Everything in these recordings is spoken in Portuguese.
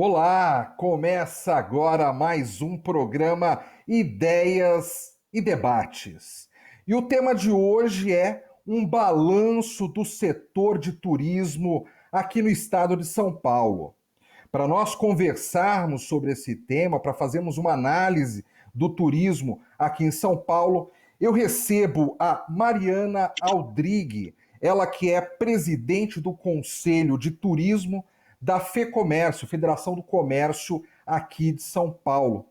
Olá, começa agora mais um programa Ideias e Debates. E o tema de hoje é um balanço do setor de turismo aqui no estado de São Paulo. Para nós conversarmos sobre esse tema, para fazermos uma análise do turismo aqui em São Paulo, eu recebo a Mariana Aldrigue, ela que é presidente do Conselho de Turismo da FEComércio, Federação do Comércio aqui de São Paulo.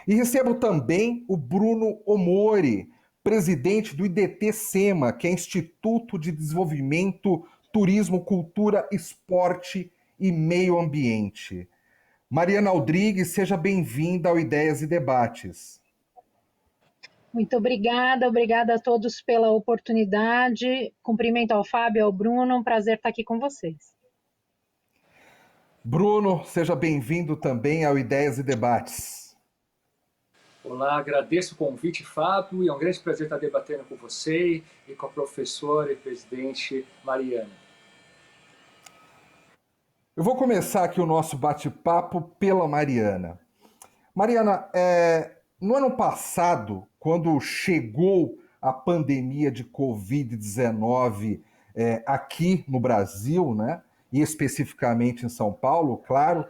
E recebo também o Bruno Omori, presidente do IDT-SEMA, que é Instituto de Desenvolvimento, Turismo, Cultura, Esporte e Meio Ambiente. Mariana Aldrigues, seja bem-vinda ao Ideias e Debates. Muito obrigada, obrigada a todos pela oportunidade. Cumprimento ao Fábio, ao Bruno, um prazer estar aqui com vocês. Bruno, seja bem-vindo também ao Ideias e Debates. Olá, agradeço o convite, Fábio, e é um grande prazer estar debatendo com você e com a professora e presidente Mariana. Eu vou começar aqui o nosso bate-papo pela Mariana. Mariana, no ano passado, quando chegou a pandemia de Covid-19 aqui no Brasil, né, e especificamente em São Paulo, claro,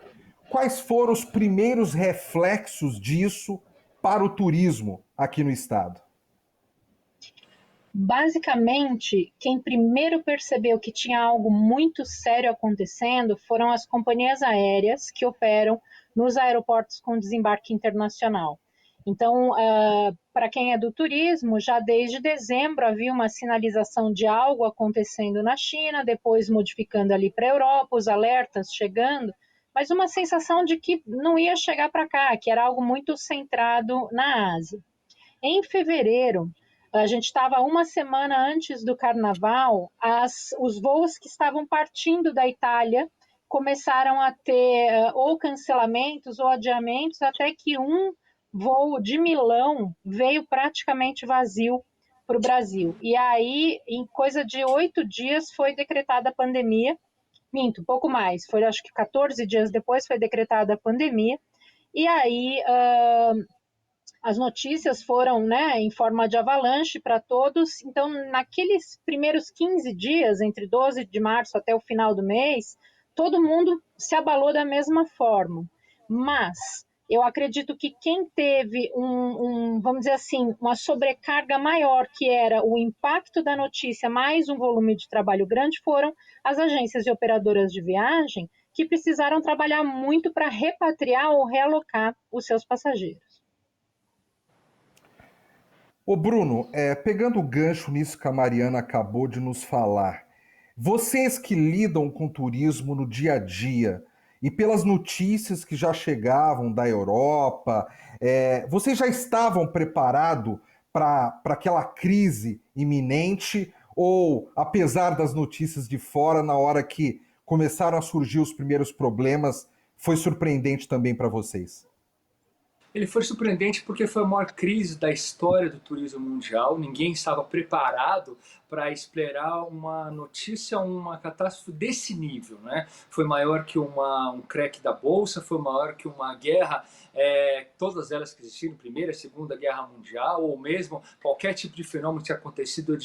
quais foram os primeiros reflexos disso para o turismo aqui no estado? Basicamente, quem primeiro percebeu que tinha algo muito sério acontecendo foram as companhias aéreas que operam nos aeroportos com desembarque internacional. Então, para quem é do turismo, já desde dezembro havia uma sinalização de algo acontecendo na China, depois modificando ali para a Europa, os alertas chegando, mas uma sensação de que não ia chegar para cá, que era algo muito centrado na Ásia. Em fevereiro, a gente estava uma semana antes do carnaval, os voos que estavam partindo da Itália começaram a ter ou cancelamentos ou adiamentos, até que um voo de Milão veio praticamente vazio para o Brasil. E aí, em coisa de 8 dias, foi decretada a pandemia. Minto, um pouco mais, foi acho que 14 dias depois foi decretada a pandemia. E aí, as notícias foram, né, em forma de avalanche para todos. Então, naqueles primeiros 15 dias, entre 12 de março até o final do mês, todo mundo se abalou da mesma forma. Mas eu acredito que quem teve vamos dizer assim, uma sobrecarga maior, que era o impacto da notícia mais um volume de trabalho grande, foram as agências e operadoras de viagem, que precisaram trabalhar muito para repatriar ou realocar os seus passageiros. Ô Bruno, pegando o gancho nisso que a Mariana acabou de nos falar, vocês que lidam com turismo no dia a dia e pelas notícias que já chegavam da Europa, vocês já estavam preparados para aquela crise iminente ou, apesar das notícias de fora, na hora que começaram a surgir os primeiros problemas, foi surpreendente também para vocês? Ele foi surpreendente porque foi a maior crise da história do turismo mundial. Ninguém estava preparado para esperar uma notícia, uma catástrofe desse nível, né? Foi maior que um crack da bolsa, foi maior que uma guerra, todas elas que existiram, Primeira, Segunda Guerra Mundial, ou mesmo qualquer tipo de fenômeno que tinha acontecido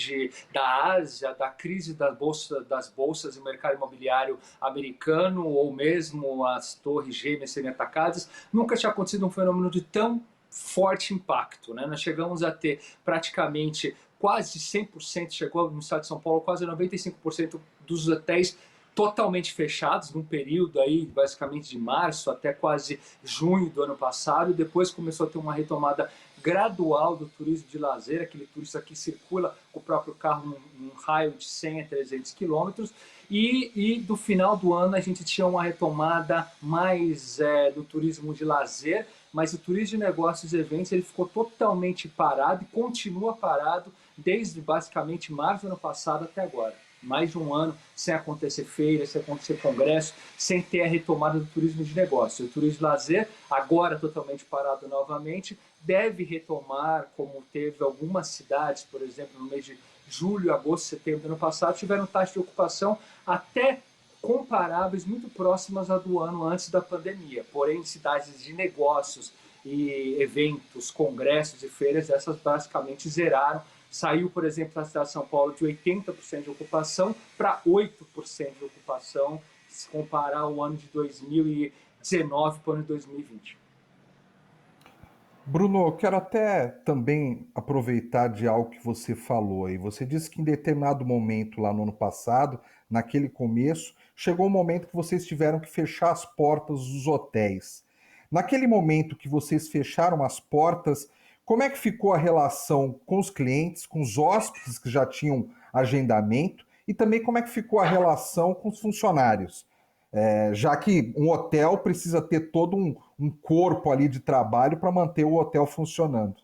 da Ásia, da crise das bolsas e mercado imobiliário americano, ou mesmo as torres gêmeas serem atacadas. Nunca tinha acontecido um fenômeno de tão forte impacto, né? Nós chegamos a ter praticamente quase 100%, chegou no estado de São Paulo, quase 95% dos hotéis totalmente fechados, num período aí, basicamente de março até quase junho do ano passado, e depois começou a ter uma retomada gradual do turismo de lazer, aquele turista que circula com o próprio carro num raio de 100 a 300 quilômetros, e do final do ano a gente tinha uma retomada mais do turismo de lazer, mas o turismo de negócios e eventos ele ficou totalmente parado e continua parado desde basicamente março do ano passado até agora. Mais de um ano sem acontecer feira, sem acontecer congresso, sem ter a retomada do turismo de negócio. O turismo de lazer, agora totalmente parado novamente, deve retomar, como teve algumas cidades, por exemplo, no mês de julho, agosto, setembro do ano passado, tiveram taxa de ocupação até comparáveis, muito próximas à do ano antes da pandemia. Porém, cidades de negócios e eventos, congressos e feiras, essas basicamente zeraram. Saiu, por exemplo, na cidade de São Paulo de 80% de ocupação para 8% de ocupação, se comparar o ano de 2019 para o ano de 2020. Bruno, eu quero até também aproveitar de algo que você falou aí. Você disse que em determinado momento, lá no ano passado, naquele começo, chegou um momento que vocês tiveram que fechar as portas dos hotéis. Naquele momento que vocês fecharam as portas, como é que ficou a relação com os clientes, com os hóspedes que já tinham agendamento, e também como é que ficou a relação com os funcionários? Já que um hotel precisa ter todo um corpo ali de trabalho para manter o hotel funcionando.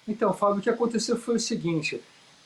Então, Fábio, o que aconteceu foi o seguinte: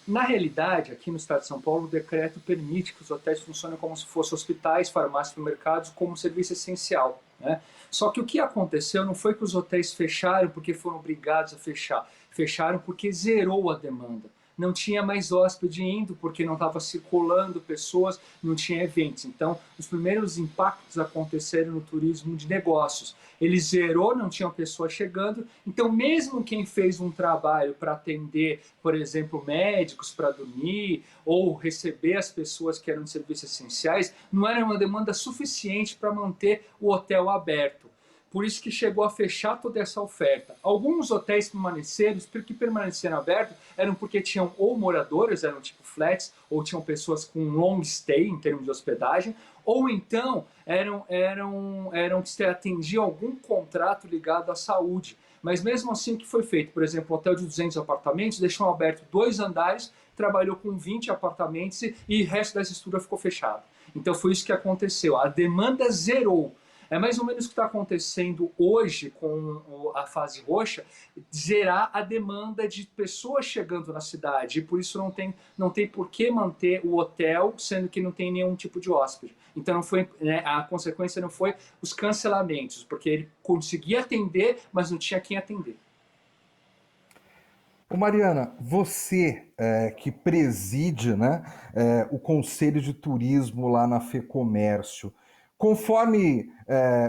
na realidade, aqui no estado de São Paulo, o decreto permite que os hotéis funcionem como se fossem hospitais, farmácias, supermercados, como serviço essencial, né? Só que o que aconteceu não foi que os hotéis fecharam porque foram obrigados a fechar, fecharam porque zerou a demanda. Não tinha mais hóspede indo porque não estava circulando pessoas, não tinha eventos. Então, os primeiros impactos aconteceram no turismo de negócios. Ele zerou, não tinha pessoas chegando. Então, mesmo quem fez um trabalho para atender, por exemplo, médicos para dormir ou receber as pessoas que eram de serviços essenciais, não era uma demanda suficiente para manter o hotel aberto. Por isso que chegou a fechar toda essa oferta. Alguns hotéis permaneceram, que permaneceram abertos, eram porque tinham ou moradores, eram tipo flats, ou tinham pessoas com long stay em termos de hospedagem, ou então eram que atendiam algum contrato ligado à saúde. Mas mesmo assim, o que foi feito? Por exemplo, um hotel de 200 apartamentos deixou aberto 2 andares, trabalhou com 20 apartamentos e o resto da estrutura ficou fechado. Então foi isso que aconteceu. A demanda zerou. É mais ou menos o que está acontecendo hoje com a fase roxa, zerar a demanda de pessoas chegando na cidade. E por isso não tem por que manter o hotel, sendo que não tem nenhum tipo de hóspede. Então não foi, né, a consequência não foi os cancelamentos, porque ele conseguia atender, mas não tinha quem atender. Ô Mariana, você que preside, né, o Conselho de Turismo lá na FEComércio, conforme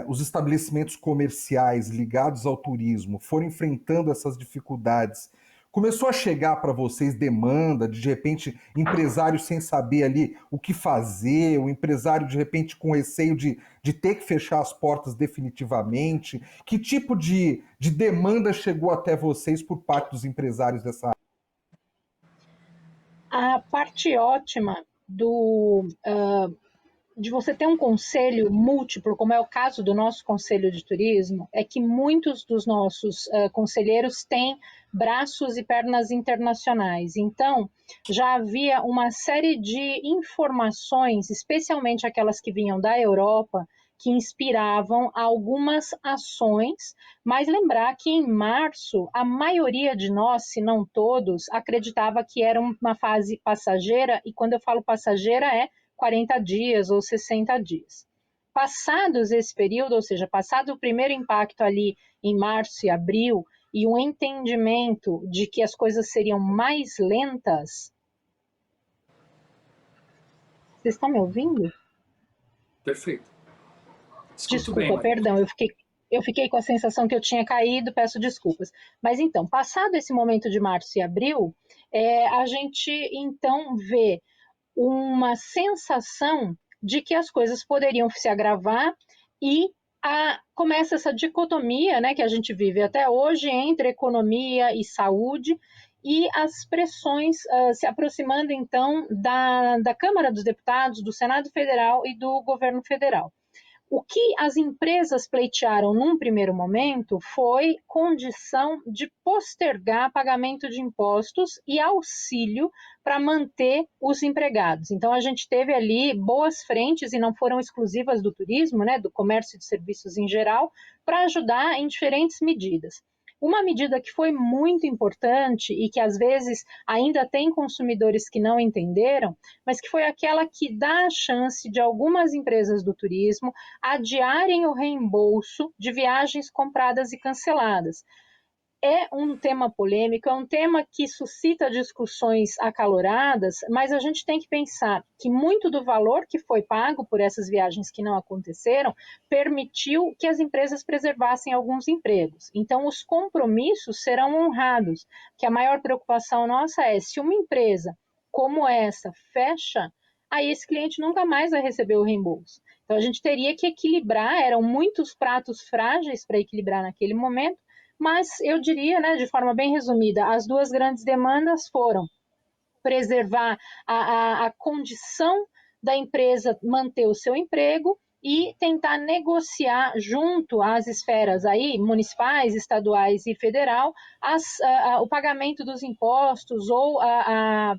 os estabelecimentos comerciais ligados ao turismo foram enfrentando essas dificuldades, começou a chegar para vocês demanda de repente, empresário sem saber ali o que fazer, o empresário de repente com receio de ter que fechar as portas definitivamente? Que tipo de demanda chegou até vocês por parte dos empresários dessa área? A parte ótima de você ter um conselho múltiplo, como é o caso do nosso conselho de turismo, é que muitos dos nossos conselheiros têm braços e pernas internacionais. Então, já havia uma série de informações, especialmente aquelas que vinham da Europa, que inspiravam algumas ações, mas lembrar que em março, a maioria de nós, se não todos, acreditava que era uma fase passageira, e quando eu falo passageira é 40 dias ou 60 dias. Passados esse período, ou seja, passado o primeiro impacto ali em março e abril, e um entendimento de que as coisas seriam mais lentas. Vocês estão me ouvindo? Perfeito. Escuto bem, Desculpa, Maria. perdão, eu fiquei com a sensação que eu tinha caído, peço desculpas. Mas então, passado esse momento de março e abril, a gente então vê uma sensação de que as coisas poderiam se agravar e começa essa dicotomia, né, que a gente vive até hoje entre economia e saúde, e as pressões se aproximando então da Câmara dos Deputados, do Senado Federal e do governo federal. O que as empresas pleitearam num primeiro momento foi condição de postergar pagamento de impostos e auxílio para manter os empregados. Então, a gente teve ali boas frentes, e não foram exclusivas do turismo, né, do comércio e de serviços em geral, para ajudar em diferentes medidas. Uma medida que foi muito importante e que às vezes ainda tem consumidores que não entenderam, mas que foi aquela que dá a chance de algumas empresas do turismo adiarem o reembolso de viagens compradas e canceladas. é um tema polêmico, é um tema que suscita discussões acaloradas, mas a gente tem que pensar que muito do valor que foi pago por essas viagens que não aconteceram permitiu que as empresas preservassem alguns empregos. Então, os compromissos serão honrados, que a maior preocupação nossa é se uma empresa como essa fecha, aí esse cliente nunca mais vai receber o reembolso. Então, a gente teria que equilibrar, eram muitos pratos frágeis para equilibrar naquele momento, mas eu diria, né, de forma bem resumida, as duas grandes demandas foram preservar a condição da empresa manter o seu emprego e tentar negociar junto às esferas aí, municipais, estaduais e federal, o pagamento dos impostos ou a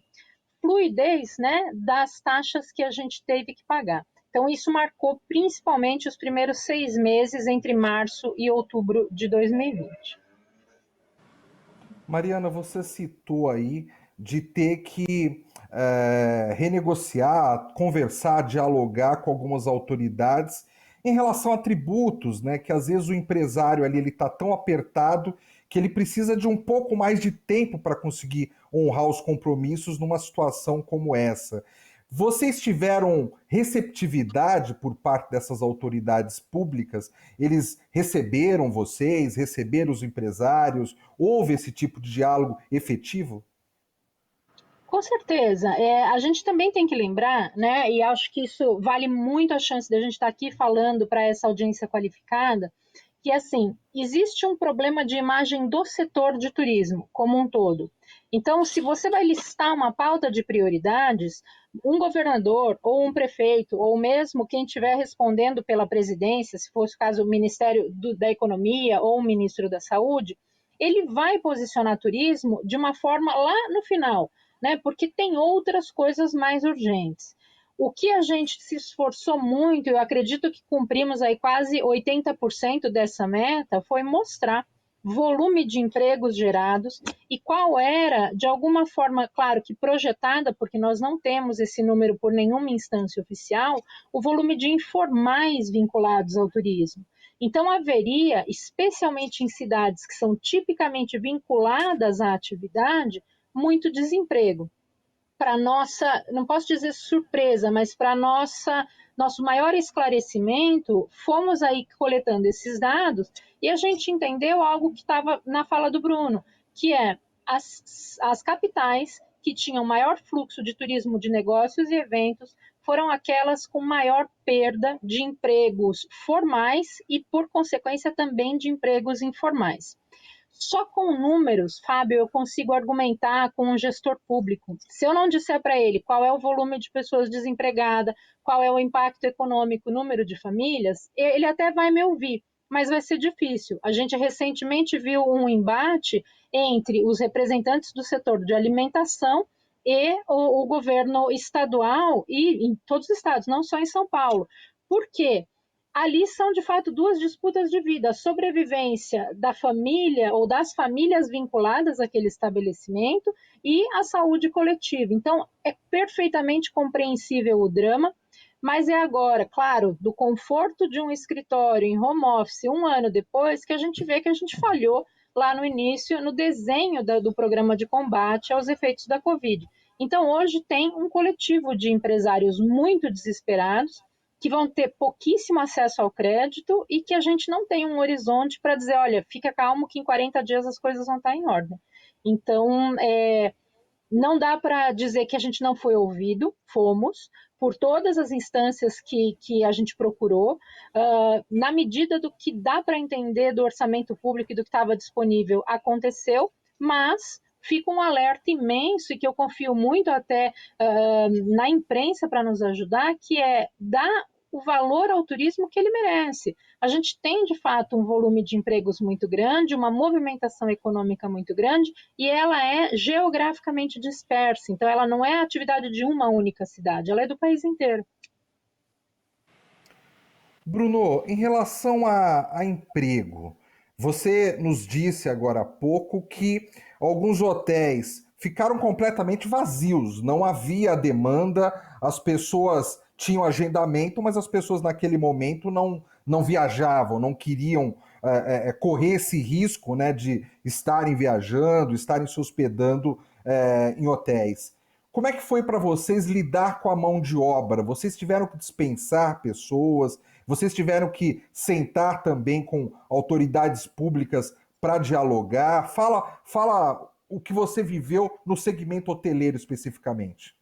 fluidez, né, das taxas que a gente teve que pagar. Então, isso marcou principalmente os primeiros 6 meses entre março e outubro de 2020. Mariana, você citou aí de ter que renegociar, conversar, dialogar com algumas autoridades em relação a tributos, né? Que às vezes o empresário ali ele está tão apertado que ele precisa de um pouco mais de tempo para conseguir honrar os compromissos numa situação como essa. Vocês tiveram receptividade por parte dessas autoridades públicas? Eles receberam vocês, receberam os empresários? Houve esse tipo de diálogo efetivo? Com certeza. A gente também tem que lembrar, né, e acho que isso vale muito a chance de a gente estar aqui falando para essa audiência qualificada, que assim, existe um problema de imagem do setor de turismo como um todo. Então, se você vai listar uma pauta de prioridades, um governador ou um prefeito, ou mesmo quem estiver respondendo pela presidência, se fosse o caso o Ministério da Economia ou o Ministro da Saúde, ele vai posicionar turismo de uma forma lá no final, né? Porque tem outras coisas mais urgentes. O que a gente se esforçou muito, eu acredito que cumprimos aí quase 80% dessa meta, foi mostrar volume de empregos gerados e qual era, de alguma forma, claro que projetada, porque nós não temos esse número por nenhuma instância oficial, o volume de informais vinculados ao turismo. Então, haveria, especialmente em cidades que são tipicamente vinculadas à atividade, muito desemprego. Para nossa, não posso dizer surpresa, mas para nosso maior esclarecimento, fomos aí coletando esses dados e a gente entendeu algo que estava na fala do Bruno, que é as capitais que tinham maior fluxo de turismo de negócios e eventos foram aquelas com maior perda de empregos formais e, por consequência, também de empregos informais. Só com números, Fábio, eu consigo argumentar com um gestor público. Se eu não disser para ele qual é o volume de pessoas desempregadas, qual é o impacto econômico, número de famílias, ele até vai me ouvir, mas vai ser difícil. A gente recentemente viu um embate entre os representantes do setor de alimentação e o governo estadual, e em todos os estados, não só em São Paulo. Por quê? Ali são de fato duas disputas de vida: a sobrevivência da família ou das famílias vinculadas àquele estabelecimento e a saúde coletiva. Então, é perfeitamente compreensível o drama, mas é agora, claro, do conforto de um escritório em home office, um ano depois, que a gente vê que a gente falhou lá no início, no desenho do programa de combate aos efeitos da Covid. Então, hoje tem um coletivo de empresários muito desesperados, que vão ter pouquíssimo acesso ao crédito e que a gente não tem um horizonte para dizer, olha, fica calmo que em 40 dias as coisas vão estar em ordem. Então, não dá para dizer que a gente não foi ouvido, fomos, por todas as instâncias que a gente procurou, na medida do que dá para entender do orçamento público e do que estava disponível, aconteceu, mas fica um alerta imenso e que eu confio muito até na imprensa para nos ajudar, que é dar o valor ao turismo que ele merece. A gente tem, de fato, um volume de empregos muito grande, uma movimentação econômica muito grande, e ela é geograficamente dispersa. Então, ela não é a atividade de uma única cidade, ela é do país inteiro. Bruno, em relação a emprego, você nos disse agora há pouco que alguns hotéis ficaram completamente vazios, não havia demanda, as pessoas tinham agendamento, mas as pessoas naquele momento não viajavam, não queriam correr esse risco, né, de estarem viajando, estarem se hospedando em hotéis. Como é que foi para vocês lidar com a mão de obra? Vocês tiveram que dispensar pessoas? Vocês tiveram que sentar também com autoridades públicas para dialogar? Fala o que você viveu no segmento hoteleiro especificamente.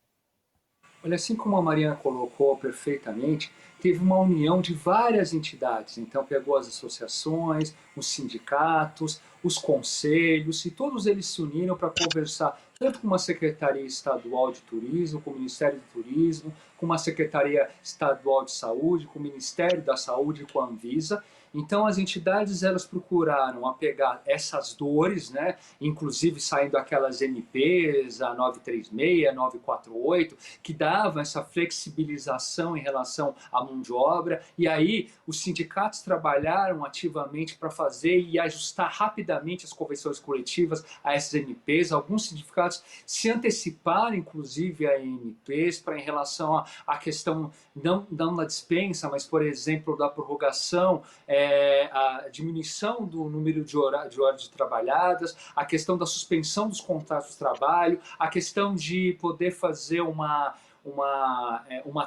Olha, assim como a Mariana colocou perfeitamente, teve uma união de várias entidades. Então, pegou as associações, os sindicatos, os conselhos, e todos eles se uniram para conversar tanto com uma Secretaria Estadual de Turismo, com o Ministério do Turismo, com uma Secretaria Estadual de Saúde, com o Ministério da Saúde e com a Anvisa. Então, as entidades elas procuraram apegar essas dores, né, inclusive saindo aquelas MPs, a 936, a 948, que davam essa flexibilização em relação à mão de obra, e aí os sindicatos trabalharam ativamente para fazer e ajustar rapidamente as convenções coletivas a essas MPs. Alguns sindicatos se anteciparam, inclusive, a MPs para em relação à questão não da dispensa, mas, por exemplo, da prorrogação, a diminuição do número de horas trabalhadas, a questão da suspensão dos contratos de trabalho, a questão de poder fazer uma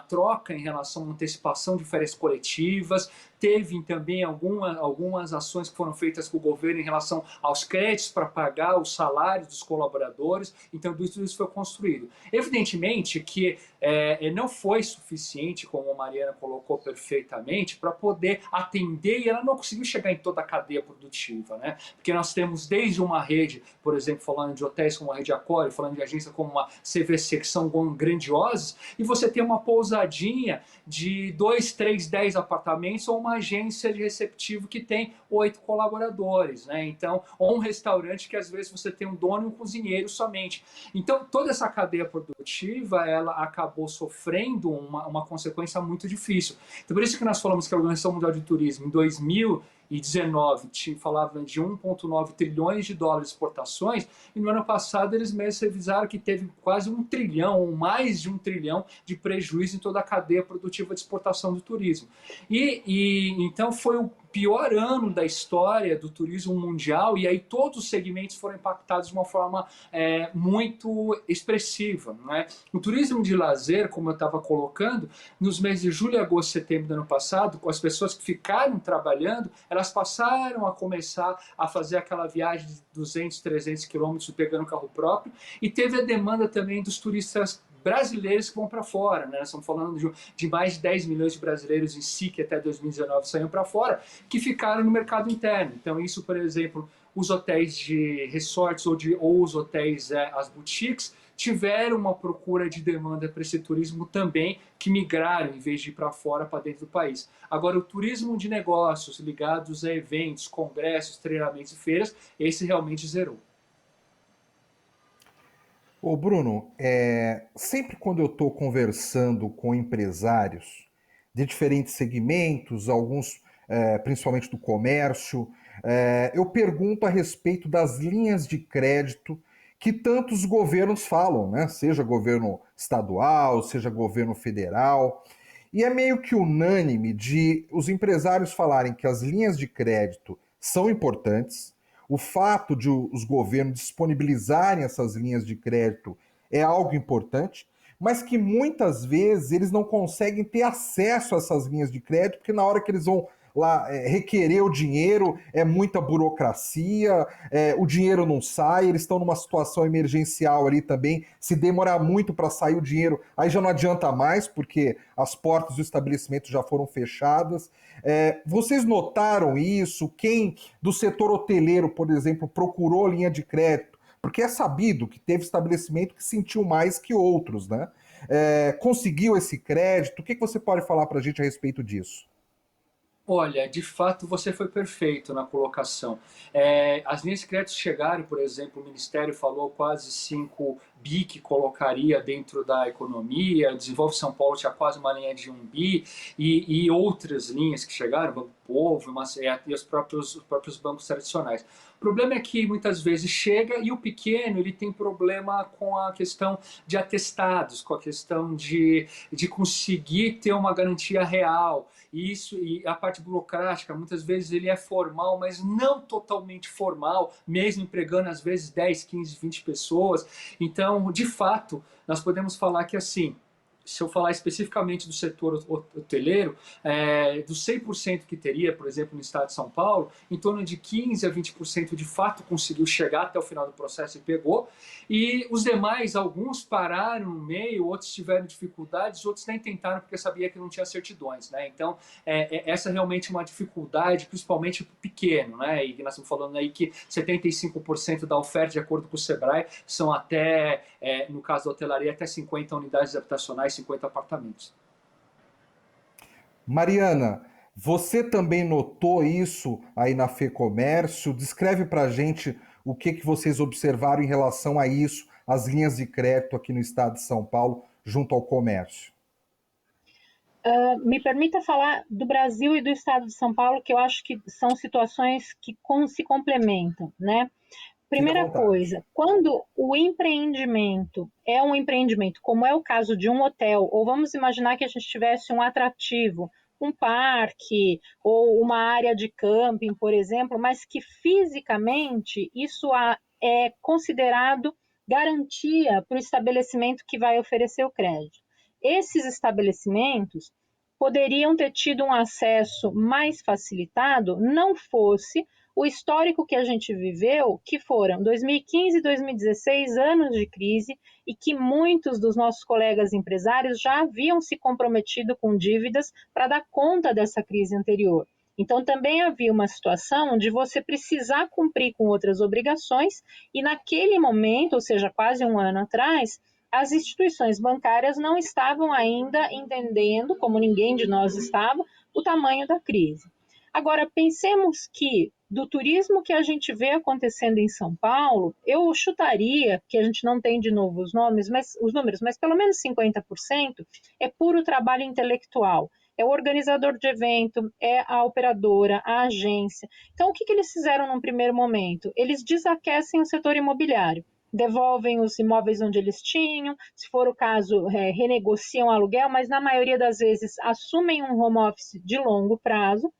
troca em relação à antecipação de férias coletivas. Teve também algumas ações que foram feitas com o governo em relação aos créditos para pagar os salários dos colaboradores. Então, tudo isso foi construído. Evidentemente que não foi suficiente, como a Mariana colocou perfeitamente, para poder atender, e ela não conseguiu chegar em toda a cadeia produtiva, né? Porque nós temos desde uma rede, por exemplo, falando de hotéis como a Rede Accor, falando de agência como uma CVC, que são grandiosas, e você tem uma pousadinha de 2, 3, 10 apartamentos, ou uma agência de receptivo que tem 8 colaboradores, né? Então, ou um restaurante que às vezes você tem um dono e um cozinheiro somente. Então, toda essa cadeia produtiva, ela acabou sofrendo uma consequência muito difícil. Então, por isso que nós falamos que a Organização Mundial de Turismo, em 2019, falava de 1,9 trilhões de dólares de exportações, e no ano passado eles mesmos revisaram que teve quase 1 trilhão, ou mais de 1 trilhão de prejuízo em toda a cadeia produtiva de exportação do turismo. E então foi o pior ano da história do turismo mundial, e aí todos os segmentos foram impactados de uma forma muito expressiva, né? O turismo de lazer, como eu estava colocando, nos meses de julho, agosto e setembro do ano passado, com as pessoas que ficaram trabalhando, elas passaram a começar a fazer aquela viagem de 200, 300 quilômetros pegando carro próprio, e teve a demanda também dos turistas brasileiros que vão para fora, né? Nós estamos falando de mais de 10 milhões de brasileiros em si que até 2019 saíram para fora, que ficaram no mercado interno. Então isso, por exemplo, os hotéis de resorts ou os hotéis, as boutiques, tiveram uma procura de demanda para esse turismo também, que migraram em vez de ir para fora, para dentro do país. Agora, o turismo de negócios ligados a eventos, congressos, treinamentos e feiras, esse realmente zerou. Ô Bruno, sempre quando eu estou conversando com empresários de diferentes segmentos, alguns principalmente do comércio, eu pergunto a respeito das linhas de crédito que tantos governos falam, né? Seja governo estadual, seja governo federal. E é meio que unânime de os empresários falarem que as linhas de crédito são importantes. O fato de os governos disponibilizarem essas linhas de crédito é algo importante, mas que muitas vezes eles não conseguem ter acesso a essas linhas de crédito, porque na hora que eles vão lá requerer o dinheiro é muita burocracia, o dinheiro não sai, eles estão numa situação emergencial ali também. Se demorar muito para sair o dinheiro, aí já não adianta mais, porque as portas do estabelecimento já foram fechadas. Vocês notaram isso? Quem do setor hoteleiro, por exemplo, procurou linha de crédito? Porque é sabido que teve estabelecimento que sentiu mais que outros, né? Conseguiu esse crédito? O que você pode falar para a gente a respeito disso? Olha, de fato você foi perfeito na colocação. As linhas de crédito chegaram, por exemplo, o Ministério falou quase 5 bi que colocaria dentro da economia, Desenvolve São Paulo tinha quase uma linha de 1 bi, e outras linhas que chegaram, Banco Povo, e os próprios bancos tradicionais. O problema é que muitas vezes chega e o pequeno ele tem problema com a questão de atestados, com a questão de conseguir ter uma garantia real. E a parte parte burocrática, muitas vezes ele é formal, mas não totalmente formal, mesmo empregando às vezes 10, 15, 20 pessoas. Então, de fato, nós podemos falar que assim, se eu falar especificamente do setor hoteleiro, dos 100% que teria, por exemplo, no estado de São Paulo, em torno de 15% a 20% de fato conseguiu chegar até o final do processo e pegou, e os demais, alguns pararam no meio, outros tiveram dificuldades, outros nem tentaram porque sabia que não tinha certidões, né? Então, essa é realmente uma dificuldade, principalmente para o pequeno, né? E nós estamos falando aí que 75% da oferta, de acordo com o Sebrae, são até, no caso da hotelaria, até 50 unidades habitacionais, 50 apartamentos. Mariana, você também notou isso aí na FEComércio? Descreve para a gente o que vocês observaram em relação a isso, as linhas de crédito aqui no estado de São Paulo, junto ao comércio. Me permita falar do Brasil e do estado de São Paulo, que eu acho que são situações que se complementam, né? Fique à Primeira vontade. coisa, quando o empreendimento é um empreendimento, como é o caso de um hotel, ou vamos imaginar que a gente tivesse um atrativo, um parque ou uma área de camping, por exemplo, mas que fisicamente isso é considerado garantia para o estabelecimento que vai oferecer o crédito. Esses estabelecimentos poderiam ter tido um acesso mais facilitado, não fosse o histórico que a gente viveu, que foram 2015 e 2016 anos de crise, e que muitos dos nossos colegas empresários já haviam se comprometido com dívidas para dar conta dessa crise anterior. Então, também havia uma situação de você precisar cumprir com outras obrigações, e naquele momento, ou seja, quase um ano atrás, as instituições bancárias não estavam ainda entendendo, como ninguém de nós estava, o tamanho da crise. Agora, pensemos que do turismo que a gente vê acontecendo em São Paulo, eu chutaria, que a gente não tem de novo os números, mas pelo menos 50% é puro trabalho intelectual. É o organizador de evento, é a operadora, a agência. Então, o que eles fizeram num primeiro momento? Eles desaquecem o setor imobiliário, devolvem os imóveis onde eles tinham, se for o caso, renegociam o aluguel, mas na maioria das vezes assumem um home office de longo prazo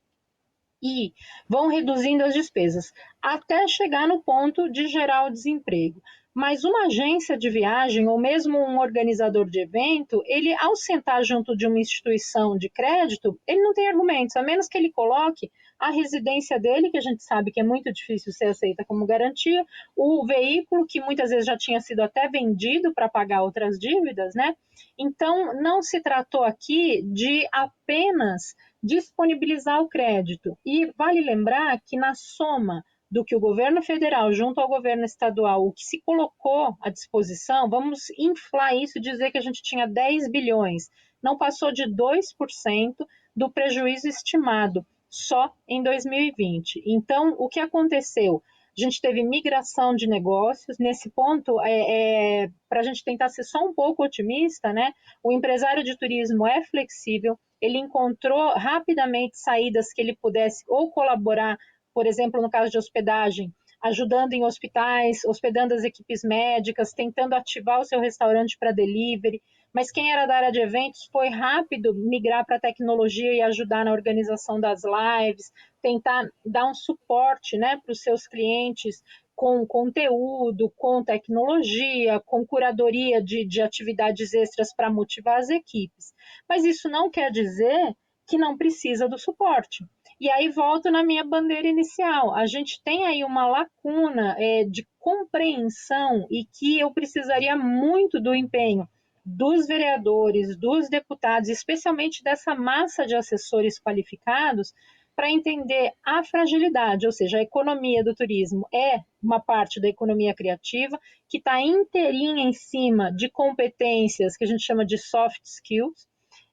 e vão reduzindo as despesas, até chegar no ponto de gerar o desemprego. Mas uma agência de viagem, ou mesmo um organizador de evento, ele, ao sentar junto de uma instituição de crédito, ele não tem argumentos, a menos que ele coloque a residência dele, que a gente sabe que é muito difícil ser aceita como garantia, o veículo, que muitas vezes já tinha sido até vendido para pagar outras dívidas, né? Então, não se tratou aqui de apenas disponibilizar o crédito. E vale lembrar que na soma do que o governo federal junto ao governo estadual, o que se colocou à disposição, vamos inflar isso e dizer que a gente tinha 10 bilhões, não passou de 2% do prejuízo estimado só em 2020. Então, o que aconteceu? A gente teve migração de negócios. Nesse ponto, para a gente tentar ser só um pouco otimista, né? O empresário de turismo é flexível, ele encontrou rapidamente saídas que ele pudesse ou colaborar, por exemplo, no caso de hospedagem, ajudando em hospitais, hospedando as equipes médicas, tentando ativar o seu restaurante para delivery. Mas quem era da área de eventos foi rápido migrar para a tecnologia e ajudar na organização das lives, tentar dar um suporte, né, para os seus clientes com conteúdo, com tecnologia, com curadoria de atividades extras para motivar as equipes. Mas isso não quer dizer que não precisa do suporte. E aí volto na minha bandeira inicial. A gente tem aí uma lacuna de compreensão e que eu precisaria muito do empenho dos vereadores, dos deputados, especialmente dessa massa de assessores qualificados, para entender a fragilidade, ou seja, a economia do turismo é uma parte da economia criativa que está inteirinha em cima de competências que a gente chama de soft skills,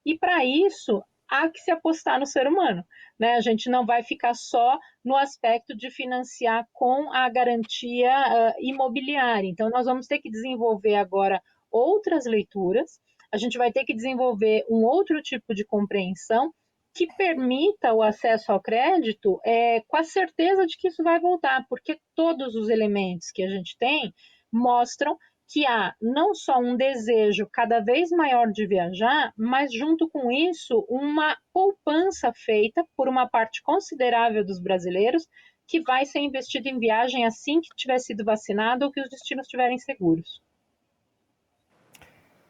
e para isso há que se apostar no ser humano, né? A gente não vai ficar só no aspecto de financiar com a garantia imobiliária. Então, nós vamos ter que desenvolver agora outras leituras, a gente vai ter que desenvolver um outro tipo de compreensão que permita o acesso ao crédito com a certeza de que isso vai voltar, porque todos os elementos que a gente tem mostram que há não só um desejo cada vez maior de viajar, mas junto com isso uma poupança feita por uma parte considerável dos brasileiros que vai ser investido em viagem assim que tiver sido vacinado ou que os destinos estiverem seguros.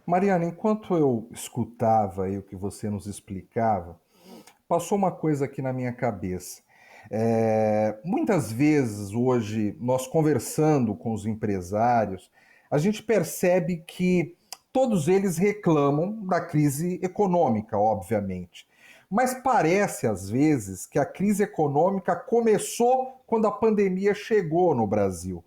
Mariana, enquanto eu escutava aí o que você nos explicava, passou uma coisa aqui na minha cabeça. Muitas vezes hoje, nós conversando com os empresários, a gente percebe que todos eles reclamam da crise econômica, obviamente. Mas parece, às vezes, que a crise econômica começou quando a pandemia chegou no Brasil.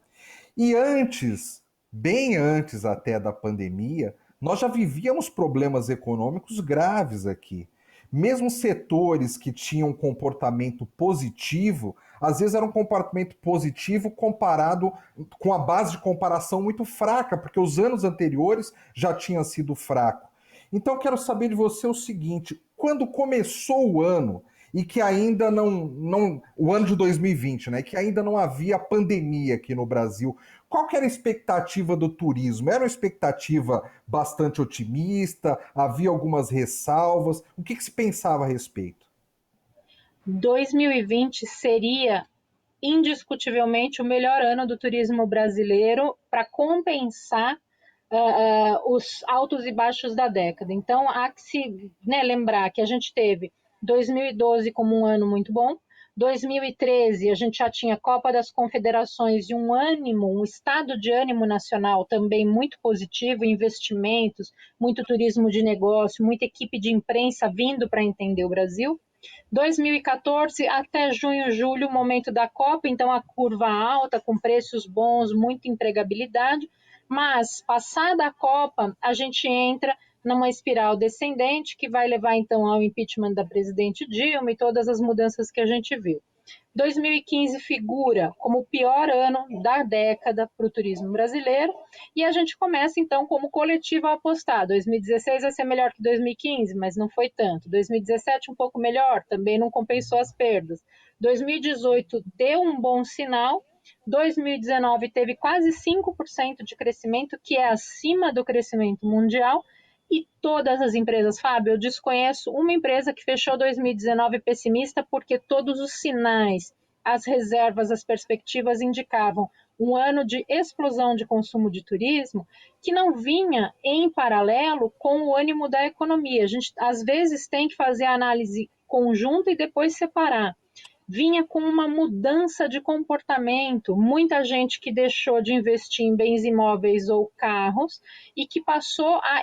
E antes, bem antes até da pandemia, nós já vivíamos problemas econômicos graves aqui. Mesmo setores que tinham um comportamento positivo, às vezes era um comportamento positivo comparado com a base de comparação muito fraca, porque os anos anteriores já tinham sido fracos. Então, quero saber de você o seguinte: quando começou o ano e que ainda não o ano de 2020, né, que ainda não havia pandemia aqui no Brasil, qual que era a expectativa do turismo? Era uma expectativa bastante otimista? Havia algumas ressalvas? O que se pensava a respeito? 2020 seria indiscutivelmente o melhor ano do turismo brasileiro para compensar os altos e baixos da década. Então, há que se lembrar que a gente teve 2012 como um ano muito bom, 2013 a gente já tinha Copa das Confederações e um ânimo, um estado de ânimo nacional também muito positivo, investimentos, muito turismo de negócio, muita equipe de imprensa vindo para entender o Brasil. 2014 até junho, julho, momento da Copa, então a curva alta, com preços bons, muita empregabilidade, mas passada a Copa, a gente entra numa espiral descendente que vai levar então ao impeachment da presidente Dilma e todas as mudanças que a gente viu. 2015 figura como o pior ano da década para o turismo brasileiro e a gente começa então como coletivo a apostar. 2016 vai ser melhor que 2015, mas não foi tanto. 2017 um pouco melhor, também não compensou as perdas. 2018 deu um bom sinal. 2019 teve quase 5% de crescimento, que é acima do crescimento mundial, e todas as empresas, Fábio, eu desconheço uma empresa que fechou 2019 pessimista, porque todos os sinais, as reservas, as perspectivas indicavam um ano de explosão de consumo de turismo que não vinha em paralelo com o ânimo da economia. A gente, às vezes, tem que fazer a análise conjunta e depois separar. Vinha com uma mudança de comportamento, muita gente que deixou de investir em bens imóveis ou carros e que passou a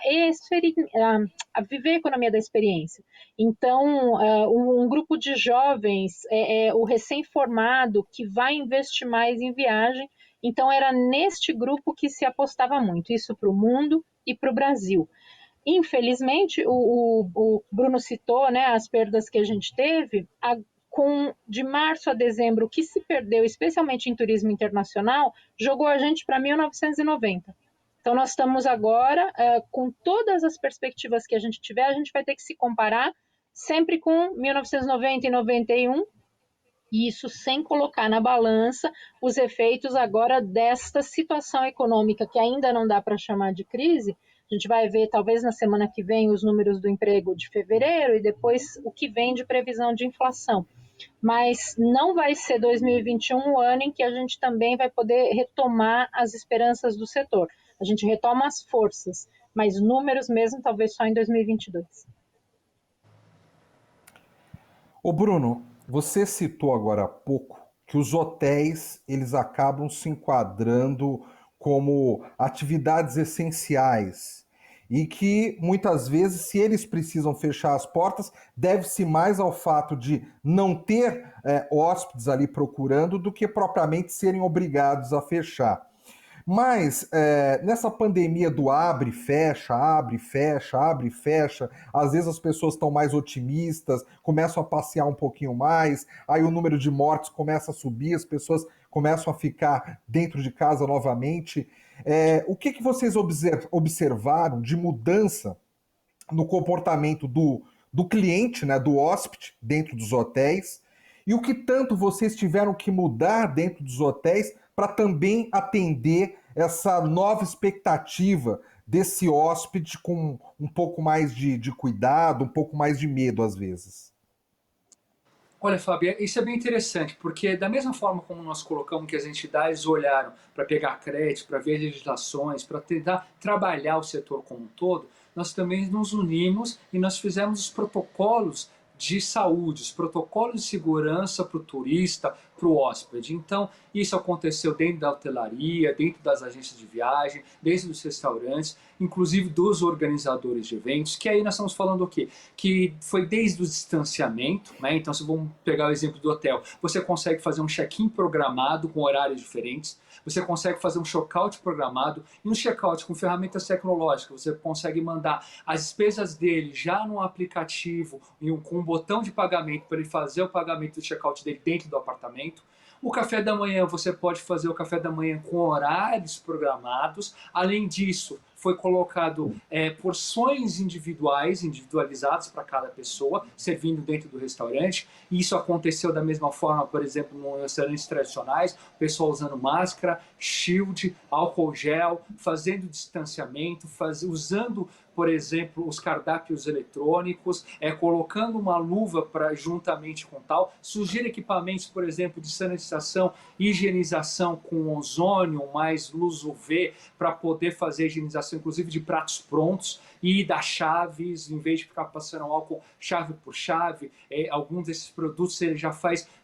viver a economia da experiência. Então, um grupo de jovens, o recém-formado, que vai investir mais em viagem, então era neste grupo que se apostava muito, isso para o mundo e para o Brasil. Infelizmente, o Bruno citou, né, as perdas que a gente teve, de março a dezembro, o que se perdeu, especialmente em turismo internacional, jogou a gente para 1990. Então, nós estamos agora, com todas as perspectivas que a gente tiver, a gente vai ter que se comparar sempre com 1990 e 91, e isso sem colocar na balança os efeitos agora desta situação econômica que ainda não dá para chamar de crise. A gente vai ver, talvez na semana que vem, os números do emprego de fevereiro e depois o que vem de previsão de inflação. Mas não vai ser 2021 o ano em que a gente também vai poder retomar as esperanças do setor. A gente retoma as forças, mas números mesmo talvez só em 2022. Ô Bruno, você citou agora há pouco que os hotéis eles acabam se enquadrando como atividades essenciais e que muitas vezes, se eles precisam fechar as portas, deve-se mais ao fato de não ter hóspedes ali procurando do que propriamente serem obrigados a fechar. Mas nessa pandemia do abre, fecha, abre, fecha, abre, fecha, às vezes as pessoas estão mais otimistas, começam a passear um pouquinho mais, aí o número de mortes começa a subir, as pessoas começam a ficar dentro de casa novamente. O que vocês observaram de mudança no comportamento do cliente, né, do hóspede dentro dos hotéis? E o que tanto vocês tiveram que mudar dentro dos hotéis para também atender essa nova expectativa desse hóspede com um pouco mais de cuidado, um pouco mais de medo às vezes? Olha, Fábio, isso é bem interessante, porque da mesma forma como nós colocamos que as entidades olharam para pegar crédito, para ver legislações, para tentar trabalhar o setor como um todo, nós também nos unimos e nós fizemos os protocolos de saúde, os protocolos de segurança para o turista, para o hóspede. Então, isso aconteceu dentro da hotelaria, dentro das agências de viagem, dentro dos restaurantes, inclusive dos organizadores de eventos, que aí nós estamos falando o quê? Que foi desde o distanciamento, né? Então, se vamos pegar o exemplo do hotel, você consegue fazer um check-in programado com horários diferentes, você consegue fazer um check-out programado, e um check-out com ferramentas tecnológicas, você consegue mandar as despesas dele já no aplicativo, com um botão de pagamento para ele fazer o pagamento do check-out dele dentro do apartamento. O café da manhã, você pode fazer o café da manhã com horários programados. Além disso, foi colocado porções individualizadas para cada pessoa, servindo dentro do restaurante. Isso aconteceu da mesma forma, por exemplo, nos restaurantes tradicionais, o pessoal usando máscara, shield, álcool gel, fazendo distanciamento, usando, por exemplo, os cardápios eletrônicos, colocando uma luva juntamente com tal, surgir equipamentos, por exemplo, de sanitização, higienização com ozônio, mais luz UV, para poder fazer higienização, inclusive de pratos prontos, e das chaves, em vez de ficar passando álcool chave por chave. Alguns desses produtos ele já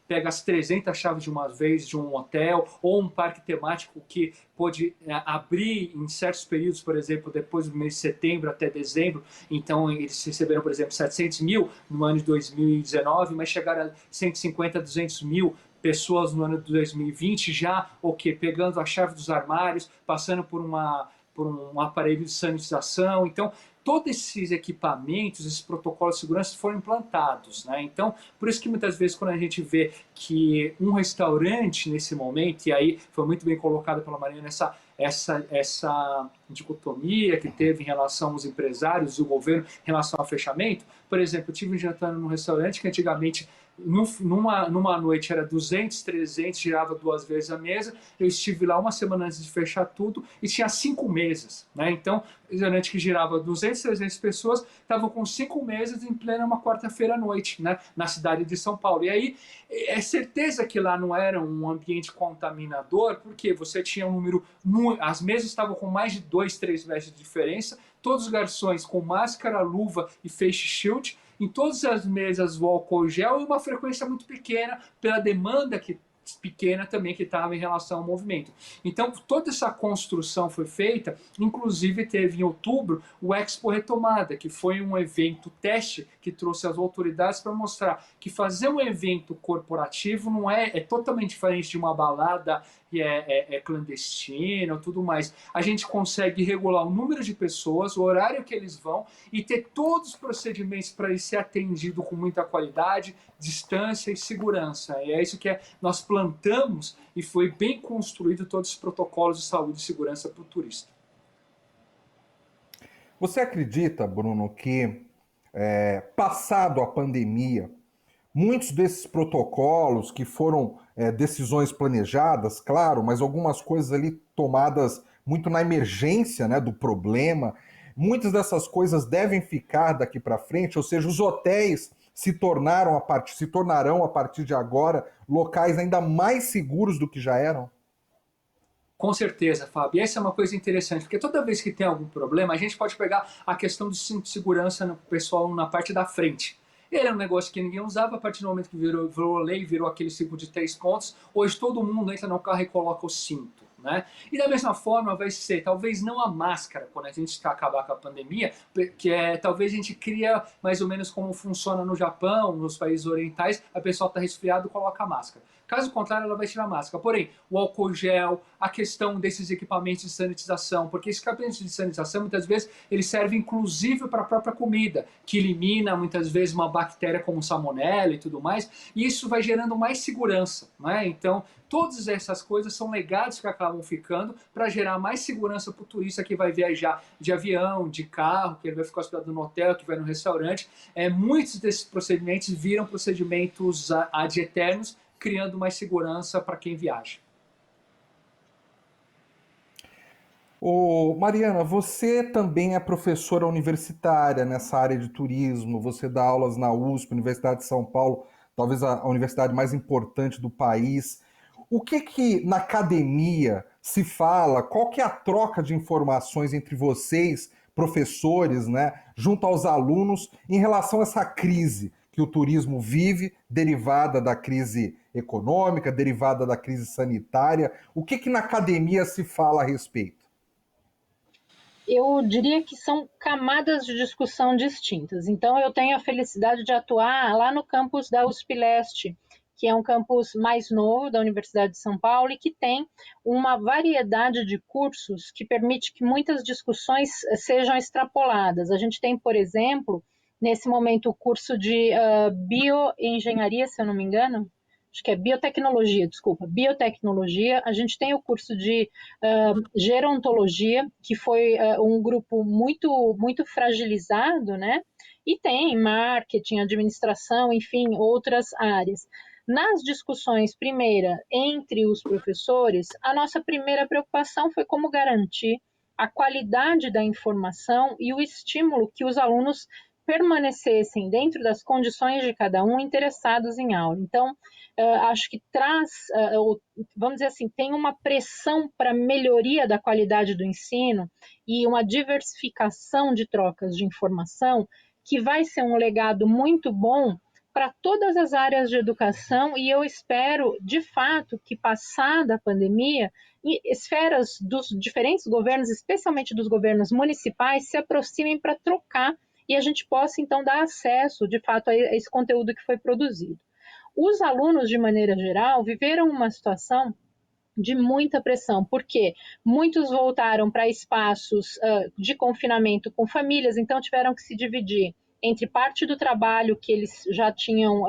pega as 300 chaves de uma vez de um hotel ou um parque temático que pode abrir em certos períodos, por exemplo, depois do mês de setembro até dezembro. Então, eles receberam, por exemplo, 700 mil no ano de 2019, mas chegaram a 150, 200 mil pessoas no ano de 2020, já pegando a chave dos armários, passando por um aparelho de sanitização. Então, todos esses equipamentos, esses protocolos de segurança foram implantados, né? Então, por isso que muitas vezes quando a gente vê que um restaurante nesse momento, e aí foi muito bem colocado pela Mariana essa dicotomia que teve em relação aos empresários e o governo em relação ao fechamento. Por exemplo, eu estive jantando num restaurante que antigamente numa noite era 200, 300, girava 2 vezes a mesa. Eu estive lá uma semana antes de fechar tudo e tinha 5 mesas, né? Então, o restaurante que girava 200, 300 pessoas estavam com 5 mesas em plena uma quarta-feira à noite, né? Na cidade de São Paulo. E aí, é certeza que lá não era um ambiente contaminador, porque você tinha um número... As mesas estavam com mais de 2, 3 metros de diferença, todos os garçons com máscara, luva e face shield, em todas as mesas o álcool gel e uma frequência muito pequena pela demanda pequena também que estava em relação ao movimento. Então, toda essa construção foi feita, inclusive teve em outubro o Expo Retomada, que foi um evento teste que trouxe as autoridades para mostrar que fazer um evento corporativo não é totalmente diferente de uma balada que é clandestina ou tudo mais. A gente consegue regular o número de pessoas, o horário que eles vão e ter todos os procedimentos para ele ser atendido com muita qualidade, distância e segurança. E é isso que nós plantamos e foi bem construído todos os protocolos de saúde e segurança para o turista. Você acredita, Bruno, que passado a pandemia, muitos desses protocolos que foram decisões planejadas, claro, mas algumas coisas ali tomadas muito na emergência, né, do problema, muitas dessas coisas devem ficar daqui para frente, ou seja, os hotéis se tornarão a partir de agora locais ainda mais seguros do que já eram? Com certeza, Fábio. E essa é uma coisa interessante, porque toda vez que tem algum problema, a gente pode pegar a questão do cinto de segurança no pessoal na parte da frente. Ele é um negócio que ninguém usava, a partir do momento que virou lei, virou aquele cinto de 3 pontos. Hoje todo mundo entra no carro e coloca o cinto, né? E da mesma forma vai ser, talvez não a máscara, quando a gente acabar com a pandemia, que talvez a gente cria mais ou menos como funciona no Japão, nos países orientais, a pessoa está resfriada, coloca a máscara. Caso contrário, ela vai tirar a máscara. Porém, o álcool gel, a questão desses equipamentos de sanitização, porque esses equipamentos de sanitização, muitas vezes, eles servem inclusive para a própria comida, que elimina, muitas vezes, uma bactéria como salmonella e tudo mais, e isso vai gerando mais segurança, né? Então, todas essas coisas são legados que acabam ficando para gerar mais segurança para o turista que vai viajar de avião, de carro, que ele vai ficar hospedado no hotel, que vai no restaurante. Muitos desses procedimentos viram procedimentos ad eternos, criando mais segurança para quem viaja. Ô, Mariana, você também é professora universitária nessa área de turismo, você dá aulas na USP, Universidade de São Paulo, talvez a universidade mais importante do país. O que que na academia se fala? Qual que é a troca de informações entre vocês, professores, né, junto aos alunos, em relação a essa crise que o turismo vive, derivada da crise econômica, derivada da crise sanitária? O que que na academia se fala a respeito? Eu diria que são camadas de discussão distintas. Então, eu tenho a felicidade de atuar lá no campus da USP Leste, que é um campus mais novo da Universidade de São Paulo e que tem uma variedade de cursos que permite que muitas discussões sejam extrapoladas. A gente tem, por exemplo, nesse momento, o curso de bioengenharia, se eu não me engano, acho que é biotecnologia, desculpa, biotecnologia. A gente tem o curso de gerontologia, que foi um grupo muito fragilizado, né? E tem marketing, administração, enfim, outras áreas. Nas discussões, primeira, entre os professores, a nossa primeira preocupação foi como garantir a qualidade da informação e o estímulo que os alunos permanecessem dentro das condições de cada um interessados em aula. Então, acho que traz, vamos dizer assim, tem uma pressão para melhoria da qualidade do ensino e uma diversificação de trocas de informação que vai ser um legado muito bom para todas as áreas de educação e eu espero, de fato, que passada a pandemia, esferas dos diferentes governos, especialmente dos governos municipais, se aproximem para trocar e a gente possa, então, dar acesso, de fato, a esse conteúdo que foi produzido. Os alunos, de maneira geral, viveram uma situação de muita pressão, porque muitos voltaram para espaços de confinamento com famílias, então tiveram que se dividir entre parte do trabalho que eles já tinham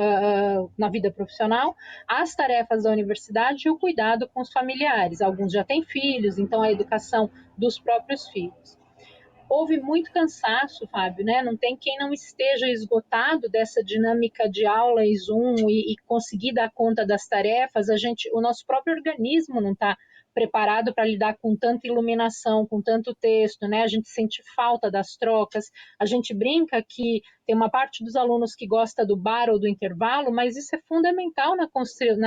na vida profissional, as tarefas da universidade e o cuidado com os familiares. Alguns já têm filhos, então a educação dos próprios filhos. Houve muito cansaço, Fábio, né? Não tem quem não esteja esgotado dessa dinâmica de aula e Zoom e conseguir dar conta das tarefas. O nosso próprio organismo não está preparado para lidar com tanta iluminação, com tanto texto, né? A gente sente falta das trocas. A gente brinca que tem uma parte dos alunos que gosta do bar ou do intervalo, mas isso é fundamental na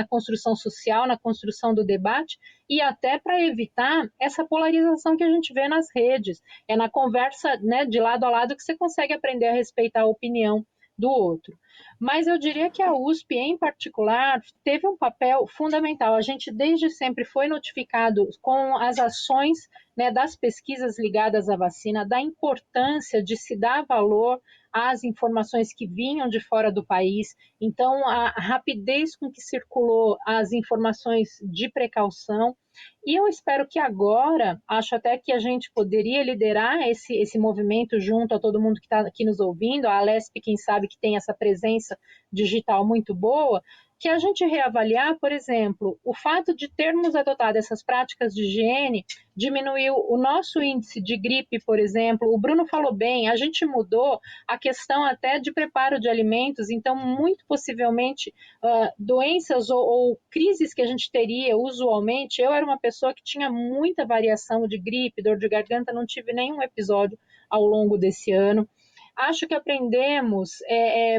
construção social, na construção do debate e até para evitar essa polarização que a gente vê nas redes. É na conversa, né, de lado a lado que você consegue aprender a respeitar a opinião do outro. Mas eu diria que a USP, em particular, teve um papel fundamental. A gente desde sempre foi notificado com as ações, né, das pesquisas ligadas à vacina, da importância de se dar valor às informações que vinham de fora do país. Então, a rapidez com que circulou as informações de precaução. E eu espero que agora, acho até que a gente poderia liderar esse movimento junto a todo mundo que está aqui nos ouvindo, a Alesp, quem sabe que tem essa presença digital muito boa, que a gente reavaliar, por exemplo, o fato de termos adotado essas práticas de higiene diminuiu o nosso índice de gripe, por exemplo. O Bruno falou bem, a gente mudou a questão até de preparo de alimentos, então, muito possivelmente, doenças ou crises que a gente teria usualmente, eu era uma pessoa que tinha muita variação de gripe, dor de garganta, não tive nenhum episódio ao longo desse ano. Acho que aprendemos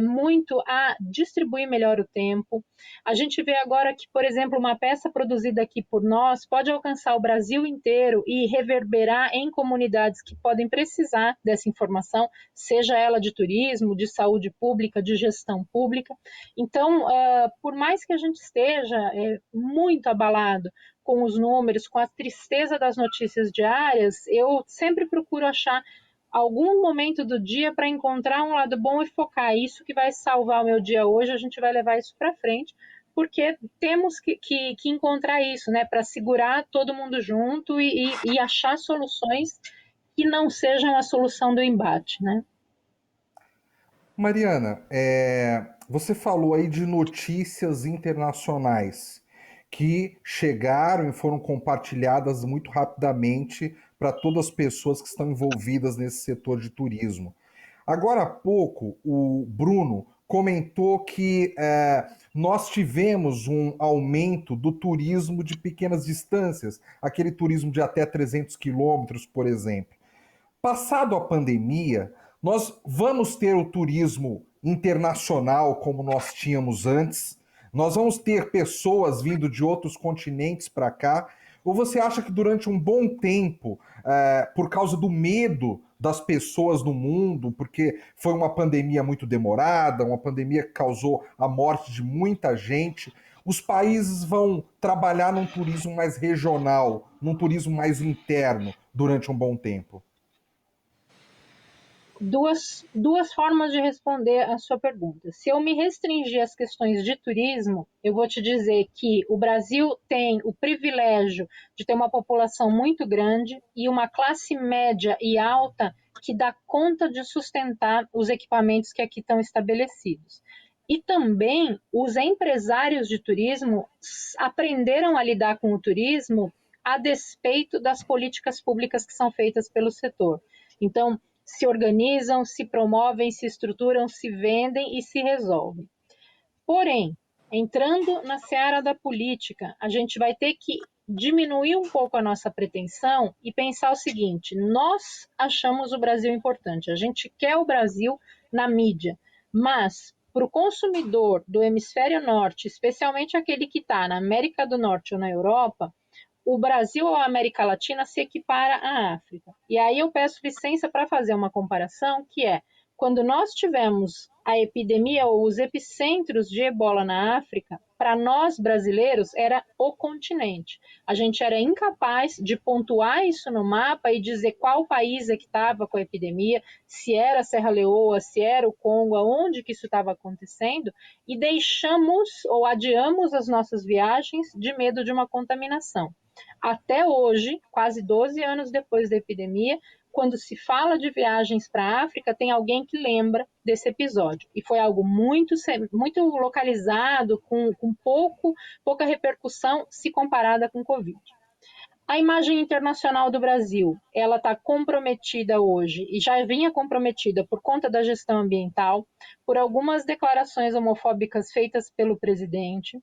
muito a distribuir melhor o tempo. A gente vê agora que, por exemplo, uma peça produzida aqui por nós pode alcançar o Brasil inteiro e reverberar em comunidades que podem precisar dessa informação, seja ela de turismo, de saúde pública, de gestão pública. Então, por mais que a gente esteja muito abalado com os números, com a tristeza das notícias diárias, eu sempre procuro achar algum momento do dia para encontrar um lado bom e focar. Isso que vai salvar o meu dia hoje, a gente vai levar isso para frente, porque temos que encontrar isso, né, para segurar todo mundo junto e achar soluções que não sejam a solução do embate, né? Mariana, você falou aí de notícias internacionais que chegaram e foram compartilhadas muito rapidamente para todas as pessoas que estão envolvidas nesse setor de turismo. Agora há pouco, o Bruno comentou que nós tivemos um aumento do turismo de pequenas distâncias, aquele turismo de até 300 quilômetros, por exemplo. Passado a pandemia, nós vamos ter o turismo internacional como nós tínhamos antes? Nós vamos ter pessoas vindo de outros continentes para cá? Ou você acha que durante um bom tempo, por causa do medo das pessoas no mundo, porque foi uma pandemia muito demorada, uma pandemia que causou a morte de muita gente, os países vão trabalhar num turismo mais regional, num turismo mais interno durante um bom tempo? Duas formas de responder a sua pergunta. Se eu me restringir às questões de turismo, eu vou te dizer que o Brasil tem o privilégio de ter uma população muito grande e uma classe média e alta que dá conta de sustentar os equipamentos que aqui estão estabelecidos. E também os empresários de turismo aprenderam a lidar com o turismo a despeito das políticas públicas que são feitas pelo setor. Então, se organizam, se promovem, se estruturam, se vendem e se resolvem. Porém, entrando na seara da política, a gente vai ter que diminuir um pouco a nossa pretensão e pensar o seguinte: nós achamos o Brasil importante, a gente quer o Brasil na mídia, mas para o consumidor do hemisfério norte, especialmente aquele que está na América do Norte ou na Europa, o Brasil ou a América Latina se equipara à África. E aí eu peço licença para fazer uma comparação, que é, quando nós tivemos a epidemia ou os epicentros de ebola na África, para nós brasileiros era o continente. A gente era incapaz de pontuar isso no mapa e dizer qual país é que estava com a epidemia, se era Serra Leoa, se era o Congo, aonde que isso estava acontecendo, e deixamos ou adiamos as nossas viagens de medo de uma contaminação. Até hoje, quase 12 anos depois da epidemia, quando se fala de viagens para a África, tem alguém que lembra desse episódio. E foi algo muito localizado, com pouca repercussão se comparada com o Covid. A imagem internacional do Brasil, ela está comprometida hoje e já vinha comprometida por conta da gestão ambiental, por algumas declarações homofóbicas feitas pelo presidente,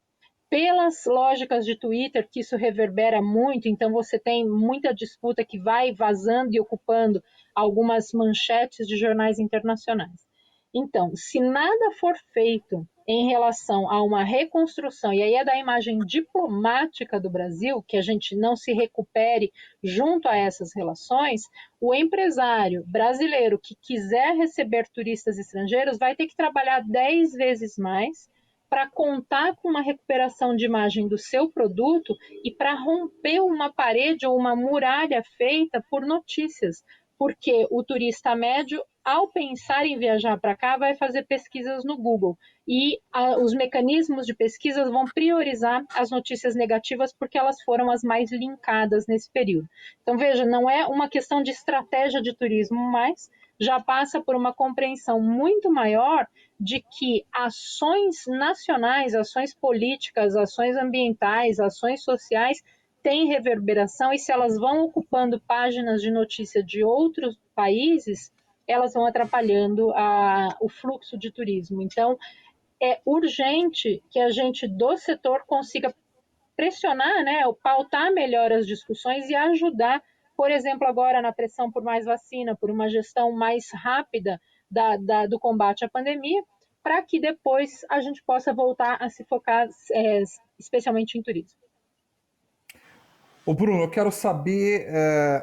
pelas lógicas de Twitter, que isso reverbera muito, então você tem muita disputa que vai vazando e ocupando algumas manchetes de jornais internacionais. Então, se nada for feito em relação a uma reconstrução, e aí é da imagem diplomática do Brasil, que a gente não se recupere junto a essas relações, o empresário brasileiro que quiser receber turistas estrangeiros vai ter que trabalhar 10 vezes mais para contar com uma recuperação de imagem do seu produto e para romper uma parede ou uma muralha feita por notícias, porque o turista médio, ao pensar em viajar para cá, vai fazer pesquisas no Google e os mecanismos de pesquisas vão priorizar as notícias negativas porque elas foram as mais linkadas nesse período. Então, veja, não é uma questão de estratégia de turismo, mas já passa por uma compreensão muito maior de que ações nacionais, ações políticas, ações ambientais, ações sociais têm reverberação e se elas vão ocupando páginas de notícia de outros países, elas vão atrapalhando o fluxo de turismo. Então, é urgente que a gente do setor consiga pressionar, né, pautar melhor as discussões e ajudar, por exemplo, agora na pressão por mais vacina, por uma gestão mais rápida do combate à pandemia, para que depois a gente possa voltar a se focar especialmente em turismo. Ô Bruno, eu quero saber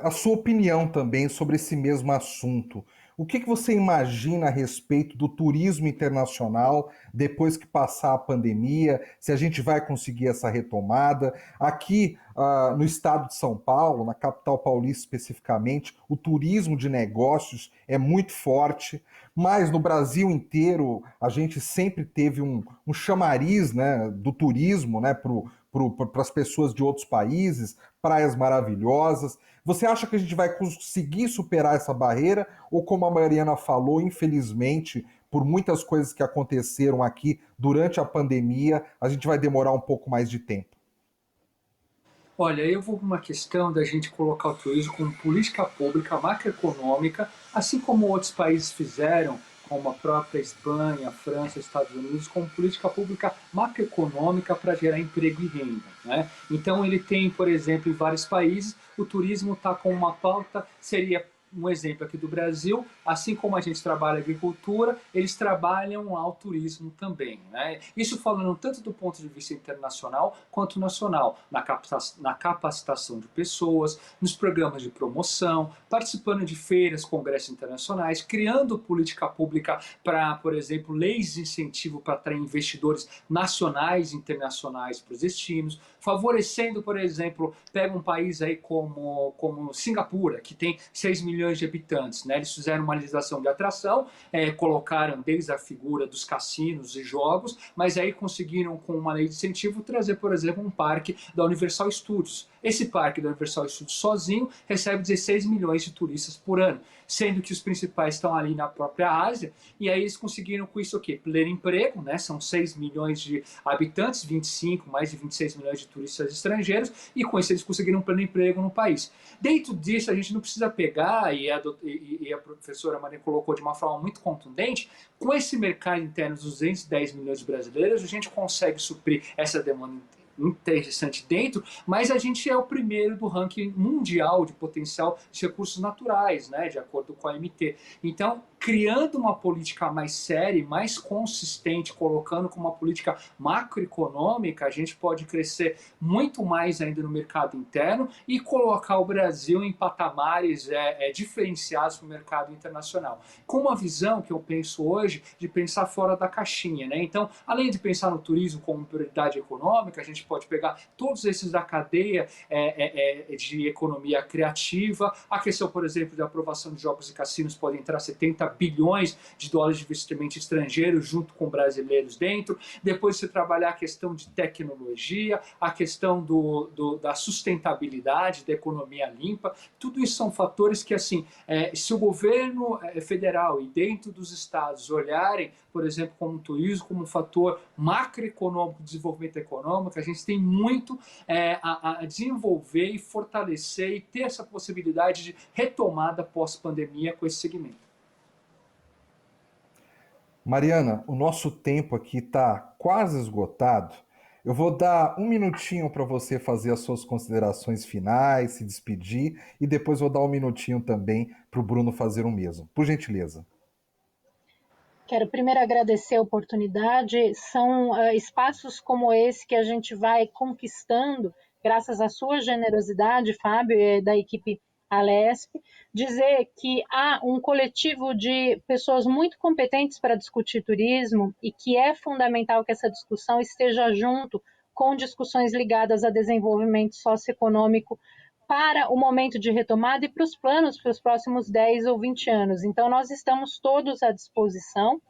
a sua opinião também sobre esse mesmo assunto. O que você imagina a respeito do turismo internacional depois que passar a pandemia? Se a gente vai conseguir essa retomada? Aqui no estado de São Paulo, na capital paulista especificamente, o turismo de negócios é muito forte, mas no Brasil inteiro a gente sempre teve um chamariz, né, do turismo, né, para as pessoas de outros países, praias maravilhosas. Você acha que a gente vai conseguir superar essa barreira? Ou, como a Mariana falou, infelizmente, por muitas coisas que aconteceram aqui durante a pandemia, a gente vai demorar um pouco mais de tempo? Olha, eu vou para uma questão da gente colocar o turismo como política pública macroeconômica, assim como outros países fizeram como a própria Espanha, França, Estados Unidos, como política pública macroeconômica para gerar emprego e renda, né? Então ele tem, por exemplo, em vários países, o turismo está com uma pauta, seria um exemplo aqui do Brasil, assim como a gente trabalha agricultura, eles trabalham lá o turismo também, né? Isso falando tanto do ponto de vista internacional quanto nacional, na capacitação de pessoas, nos programas de promoção, participando de feiras, congressos internacionais, criando política pública para, por exemplo, leis de incentivo para atrair investidores nacionais e internacionais para os destinos, favorecendo, por exemplo, pega um país aí como Singapura, que tem 6 milhões de habitantes, né? Eles fizeram uma legislação de atração, colocaram desde a figura dos cassinos e jogos, mas aí conseguiram, com uma lei de incentivo, trazer, por exemplo, um parque da Universal Studios. Esse parque da Universal Studios sozinho recebe 16 milhões de turistas por ano, sendo que os principais estão ali na própria Ásia, e aí eles conseguiram com isso o quê? Pleno emprego, né? São 6 milhões de habitantes, 25, mais de 26 milhões de turistas estrangeiros, e com isso eles conseguiram um pleno emprego no país. Dentro disso, a gente não precisa pegar, e a professora Maria colocou de uma forma muito contundente, com esse mercado interno dos 210 milhões de brasileiros, a gente consegue suprir essa demanda interessante dentro, mas a gente é o primeiro do ranking mundial de potencial de recursos naturais, né, de acordo com a MT. Então, criando uma política mais séria e mais consistente, colocando como uma política macroeconômica, a gente pode crescer muito mais ainda no mercado interno e colocar o Brasil em patamares diferenciados para o mercado internacional. Com uma visão que eu penso hoje de pensar fora da caixinha, né? Então, além de pensar no turismo como prioridade econômica, a gente pode pegar todos esses da cadeia de economia criativa. A questão, por exemplo, da aprovação de jogos e cassinos pode entrar 70 bilhões de dólares de investimento estrangeiro junto com brasileiros dentro. Depois você trabalhar a questão de tecnologia, a questão da sustentabilidade, da economia limpa. Tudo isso são fatores que, assim, se o governo federal e dentro dos estados olharem, por exemplo, como o turismo, como um fator macroeconômico, desenvolvimento econômico, a gente tem muito a desenvolver e fortalecer e ter essa possibilidade de retomada pós-pandemia com esse segmento. Mariana, o nosso tempo aqui está quase esgotado. Eu vou dar um minutinho para você fazer as suas considerações finais, se despedir, e depois vou dar um minutinho também para o Bruno fazer o mesmo. Por gentileza. Quero primeiro agradecer a oportunidade. São espaços como esse que a gente vai conquistando, graças à sua generosidade, Fábio, e da equipe Alesp, dizer que há um coletivo de pessoas muito competentes para discutir turismo e que é fundamental que essa discussão esteja junto com discussões ligadas a desenvolvimento socioeconômico para o momento de retomada e para os planos para os próximos 10 ou 20 anos. Então, nós estamos todos à disposição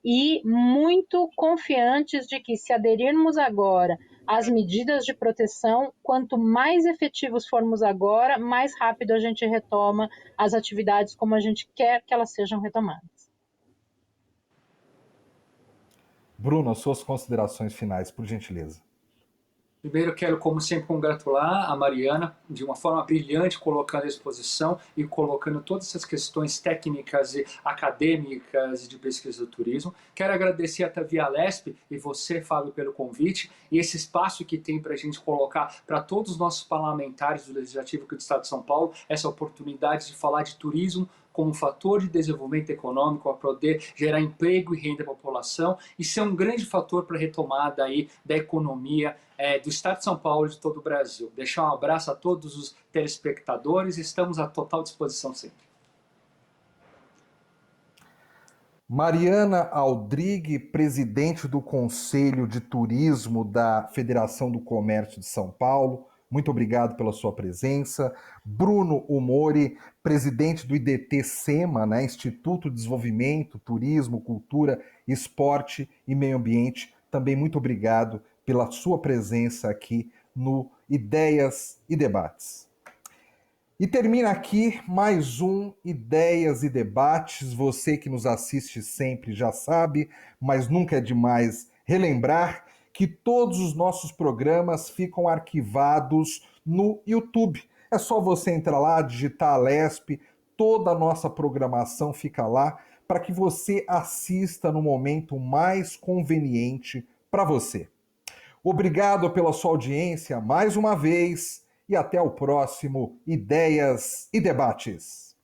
e muito confiantes de que, se aderirmos agora às medidas de proteção, quanto mais efetivos formos agora, mais rápido a gente retoma as atividades como a gente quer que elas sejam retomadas. Bruno, as suas considerações finais, por gentileza. Primeiro, quero, como sempre, congratular a Mariana de uma forma brilhante, colocando à exposição e colocando todas essas questões técnicas e acadêmicas de pesquisa do turismo. Quero agradecer a Via Alesp e você, Fábio, pelo convite e esse espaço que tem para a gente colocar para todos os nossos parlamentares do Legislativo aqui do Estado de São Paulo essa oportunidade de falar de turismo como fator de desenvolvimento econômico, para poder gerar emprego e renda à população e ser um grande fator para a retomada aí da economia do Estado de São Paulo e de todo o Brasil. Deixar um abraço a todos os telespectadores, estamos à total disposição sempre. Mariana Aldrigue, presidente do Conselho de Turismo da Federação do Comércio de São Paulo, muito obrigado pela sua presença. Bruno Umori, presidente do IDT-SEMA, né, Instituto de Desenvolvimento, Turismo, Cultura, Esporte e Meio Ambiente, também muito obrigado pela sua presença aqui no Ideias e Debates. E termina aqui mais um Ideias e Debates. Você que nos assiste sempre já sabe, mas nunca é demais relembrar que todos os nossos programas ficam arquivados no YouTube. É só você entrar lá, digitar Alesp, toda a nossa programação fica lá para que você assista no momento mais conveniente para você. Obrigado pela sua audiência mais uma vez e até o próximo Ideias e Debates.